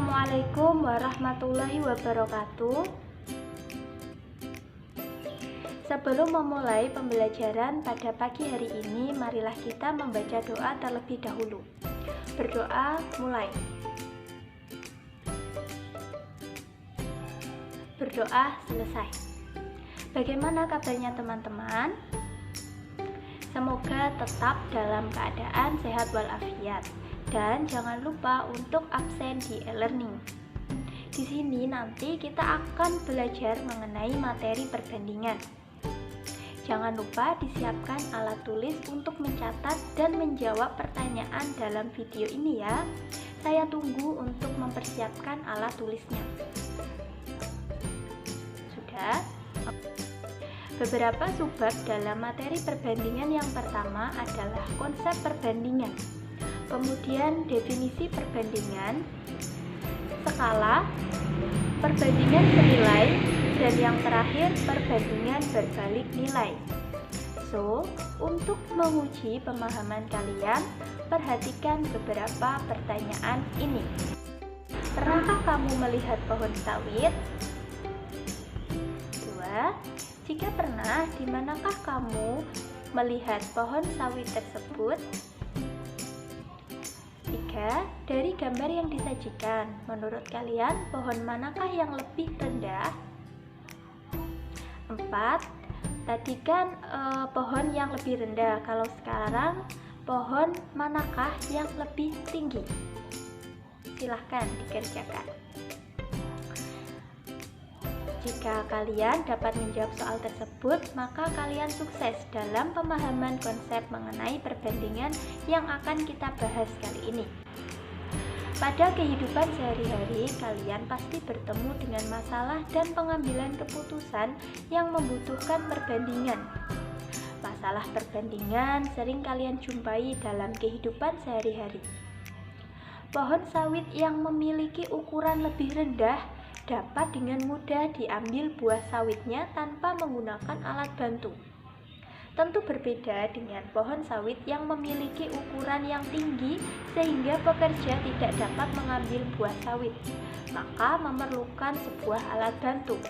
Assalamualaikum warahmatullahi wabarakatuh. Sebelum memulai pembelajaran pada pagi hari ini, marilah kita membaca doa terlebih dahulu. Berdoa mulai. Berdoa selesai. Bagaimana kabarnya teman-teman? Semoga tetap dalam keadaan sehat walafiat. Dan jangan lupa untuk absen di e-learning. Di sini nanti kita akan belajar mengenai materi perbandingan. Jangan lupa disiapkan alat tulis untuk mencatat dan menjawab pertanyaan dalam video ini ya. Saya tunggu untuk mempersiapkan alat tulisnya. Sudah? Beberapa subbab dalam materi perbandingan yang pertama adalah konsep perbandingan. Kemudian definisi perbandingan, skala, perbandingan senilai, dan yang terakhir perbandingan berbalik nilai. So, untuk menguji pemahaman kalian, perhatikan beberapa pertanyaan ini. Pernahkah kamu melihat pohon sawit? 2. Jika pernah, di manakah kamu melihat pohon sawit tersebut? 3. Dari gambar yang disajikan, menurut kalian pohon manakah yang lebih rendah? 4. Tadi kan pohon yang lebih rendah, kalau sekarang pohon manakah yang lebih tinggi? Silahkan dikerjakan. Jika kalian dapat menjawab soal tersebut, maka kalian sukses dalam pemahaman konsep mengenai perbandingan yang akan kita bahas kali ini. Pada kehidupan sehari-hari, kalian pasti bertemu dengan masalah dan pengambilan keputusan yang membutuhkan perbandingan. Masalah perbandingan sering kalian jumpai dalam kehidupan sehari-hari. Pohon sawit yang memiliki ukuran lebih rendah dapat dengan mudah diambil buah sawitnya tanpa menggunakan alat bantu. Tentu berbeda dengan pohon sawit yang memiliki ukuran yang tinggi sehingga pekerja tidak dapat mengambil buah sawit, maka memerlukan sebuah alat bantu.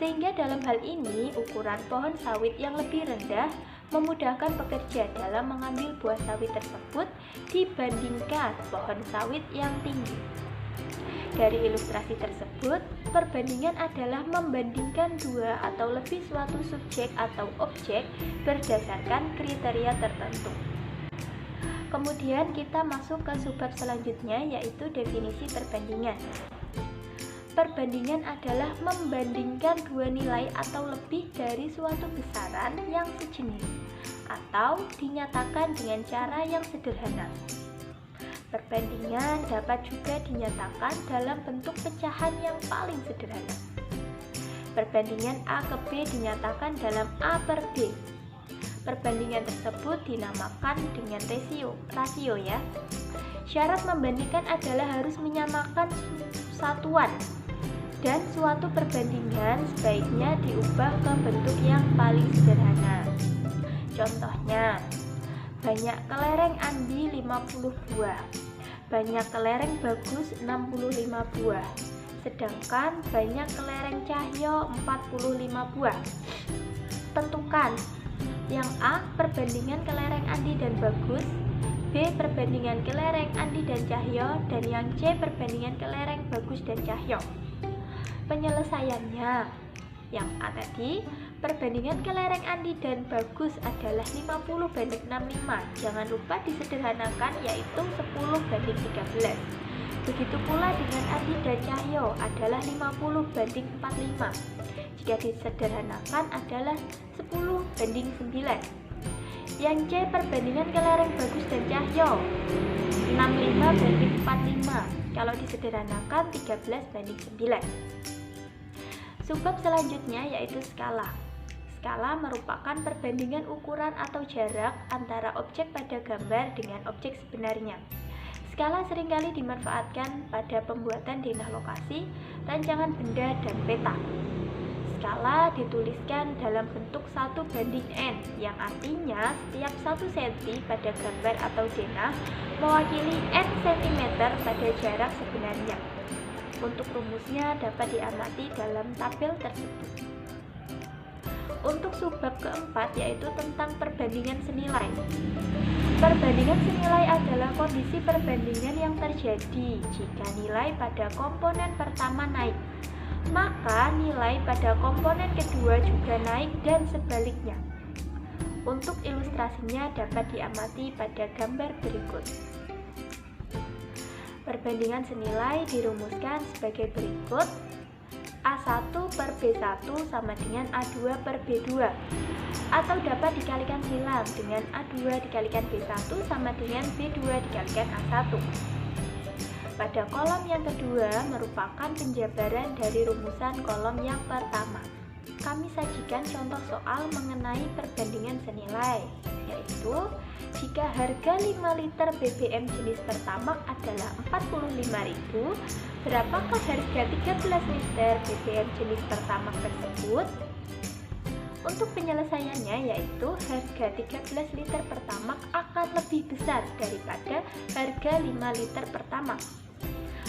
Sehingga dalam hal ini, ukuran pohon sawit yang lebih rendah memudahkan pekerja dalam mengambil buah sawit tersebut dibandingkan pohon sawit yang tinggi. Dari ilustrasi tersebut, perbandingan adalah membandingkan dua atau lebih suatu subjek atau objek berdasarkan kriteria tertentu. Kemudian kita masuk ke subbab selanjutnya, yaitu definisi perbandingan. Perbandingan adalah membandingkan dua nilai atau lebih dari suatu besaran yang sejenis, atau dinyatakan dengan cara yang sederhana. Perbandingan dapat juga dinyatakan dalam bentuk pecahan yang paling sederhana. Perbandingan A ke B dinyatakan dalam A per B. Perbandingan tersebut dinamakan dengan rasio ya. Syarat membandingkan adalah harus menyamakan satuan, dan suatu perbandingan sebaiknya diubah ke bentuk yang paling sederhana. Contohnya, banyak kelereng Andi 50 buah, banyak kelereng Bagus 65 buah, sedangkan banyak kelereng Cahyo 45 buah. Tentukan yang A perbandingan kelereng Andi dan Bagus, B perbandingan kelereng Andi dan Cahyo, dan yang C perbandingan kelereng Bagus dan Cahyo. Penyelesaiannya, yang A tadi, perbandingan kelereng Andi dan Bagus adalah 50 banding 65. Jangan lupa disederhanakan, yaitu 10 banding 13. Begitu pula dengan Andi dan Cahyo adalah 50 banding 45. Jika disederhanakan adalah 10 banding 9. Yang C perbandingan kelereng Bagus dan Cahyo 65 banding 45. Kalau disederhanakan 13 banding 9. Subbab selanjutnya yaitu skala. Skala merupakan perbandingan ukuran atau jarak antara objek pada gambar dengan objek sebenarnya. Skala seringkali dimanfaatkan pada pembuatan denah lokasi, rancangan benda, dan peta. Dikala dituliskan dalam bentuk 1:n, yang artinya setiap 1 cm pada gambar atau denah mewakili n cm pada jarak sebenarnya. Untuk rumusnya dapat diamati dalam tabel tersebut. Untuk subbab keempat yaitu tentang perbandingan senilai. Perbandingan senilai adalah kondisi perbandingan yang terjadi jika nilai pada komponen pertama naik, maka nilai pada komponen kedua juga naik dan sebaliknya. Untuk ilustrasinya dapat diamati pada gambar berikut. Perbandingan senilai dirumuskan sebagai berikut. A1 per B1 sama dengan A2 per B2, atau dapat dikalikan silang dengan A2 dikalikan B1 sama dengan B2 dikalikan A1. Pada kolom yang kedua merupakan penjabaran dari rumusan kolom yang pertama. Kami sajikan contoh soal mengenai perbandingan senilai, yaitu jika harga 5 liter BBM jenis Pertamax adalah 45.000, berapakah harga 13 liter BBM jenis Pertamax tersebut? Untuk penyelesaiannya yaitu harga 13 liter Pertamax akan lebih besar daripada harga 5 liter Pertamax.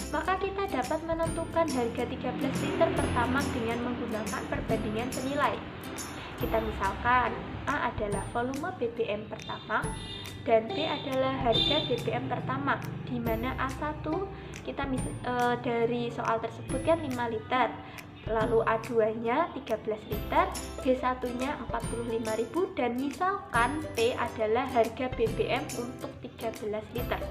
Maka kita dapat menentukan harga 13 liter Pertamax dengan menggunakan perbandingan senilai. Kita misalkan A adalah volume BBM Pertamax dan B adalah harga BBM Pertamax, di mana A1 kita dari soal tersebut kan 5 liter, lalu A2-nya 13 liter, B1-nya 45.000, dan misalkan P adalah harga BBM untuk 13 liter.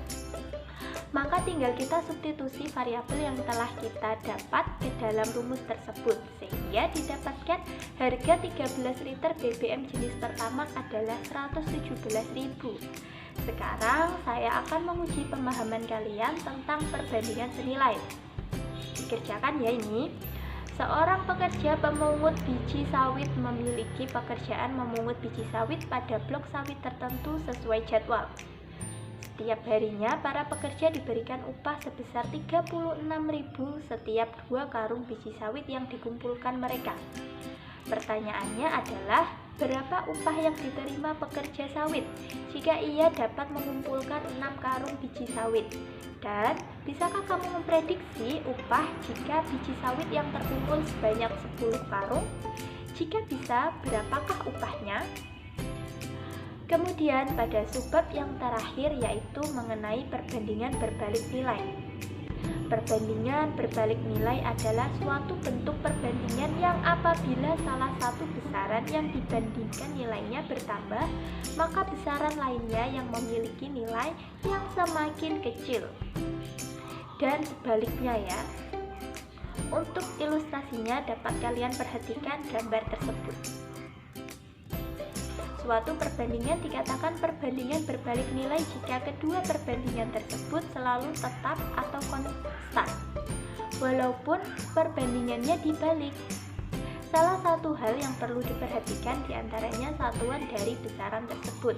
Maka tinggal kita substitusi variabel yang telah kita dapat ke dalam rumus tersebut, sehingga didapatkan harga 13 liter BBM jenis Pertamax adalah 117.000. Sekarang saya akan menguji pemahaman kalian tentang perbandingan senilai. Dikerjakan ya ini. Seorang pekerja pemungut biji sawit memiliki pekerjaan memungut biji sawit pada blok sawit tertentu sesuai jadwal. Setiap harinya para pekerja diberikan upah sebesar 36.000 setiap 2 karung biji sawit yang dikumpulkan mereka. Pertanyaannya adalah, berapa upah yang diterima pekerja sawit jika ia dapat mengumpulkan 6 karung biji sawit? Dan bisakah kamu memprediksi upah jika biji sawit yang terkumpul sebanyak 10 karung? Jika bisa, berapakah upahnya? Kemudian pada subbab yang terakhir yaitu mengenai perbandingan berbalik nilai. Perbandingan berbalik nilai adalah suatu bentuk perbandingan yang apabila salah satu besaran yang dibandingkan nilainya bertambah, maka besaran lainnya yang memiliki nilai yang semakin kecil. Dan sebaliknya ya. Untuk ilustrasinya dapat kalian perhatikan gambar tersebut. Suatu perbandingan dikatakan perbandingan berbalik nilai jika kedua perbandingan tersebut selalu tetap atau konstan, walaupun perbandingannya dibalik. Salah satu hal yang perlu diperhatikan diantaranya satuan dari besaran tersebut.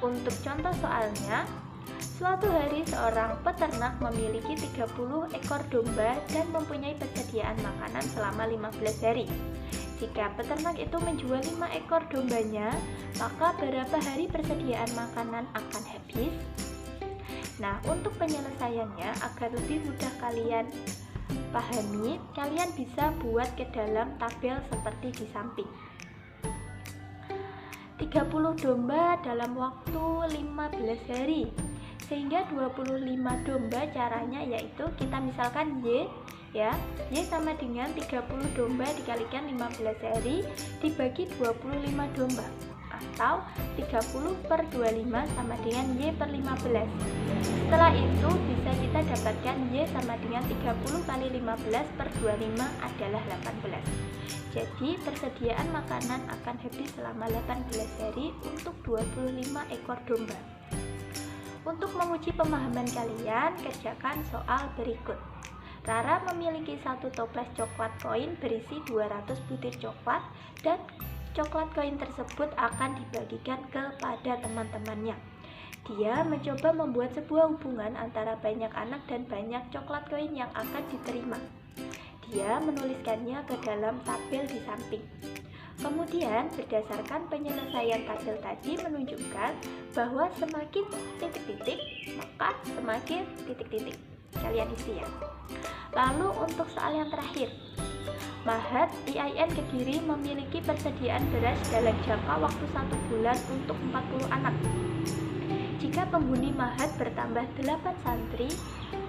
Untuk contoh soalnya, suatu hari seorang peternak memiliki 30 ekor domba dan mempunyai persediaan makanan selama 15 hari. Jika peternak itu menjual 5 ekor dombanya, maka berapa hari persediaan makanan akan habis? Nah, untuk penyelesaiannya agar lebih mudah kalian pahami, kalian bisa buat ke dalam tabel seperti di samping. 30 domba dalam waktu 15 hari, sehingga 25 domba caranya yaitu kita misalkan Y ya, Y sama dengan 30 domba dikalikan 15 hari dibagi 25 domba, atau 30 per 25 sama dengan Y per 15. Setelah itu bisa kita dapatkan Y sama dengan 30 kali 15 per 25 adalah 18. Jadi persediaan makanan akan habis selama 18 hari untuk 25 ekor domba. Untuk menguji pemahaman kalian, kerjakan soal berikut. Rara memiliki satu toples coklat koin berisi 200 butir coklat dan coklat koin tersebut akan dibagikan kepada teman-temannya. Dia mencoba membuat sebuah hubungan antara banyak anak dan banyak coklat koin yang akan diterima. dia menuliskannya ke dalam tabel di samping. Kemudian berdasarkan penyelesaian tabel tadi menunjukkan bahwa semakin titik-titik maka semakin titik-titik. Kalian isi ya. Lalu untuk soal yang terakhir, Mahat IAIN Kediri memiliki persediaan beras dalam jangka waktu 1 bulan untuk 40 anak. Jika penghuni Mahat bertambah 8 santri,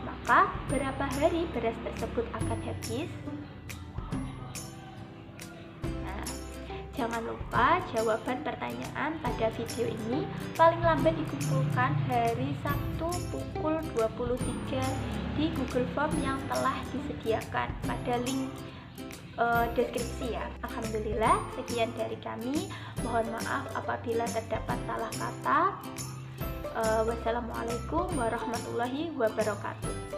maka berapa hari beras tersebut akan habis? Jangan lupa jawaban pertanyaan pada video ini paling lambat dikumpulkan hari Sabtu pukul 23 di Google Form yang telah disediakan pada link deskripsi ya. Alhamdulillah, sekian dari kami. Mohon maaf apabila terdapat salah kata. Wassalamualaikum warahmatullahi wabarakatuh.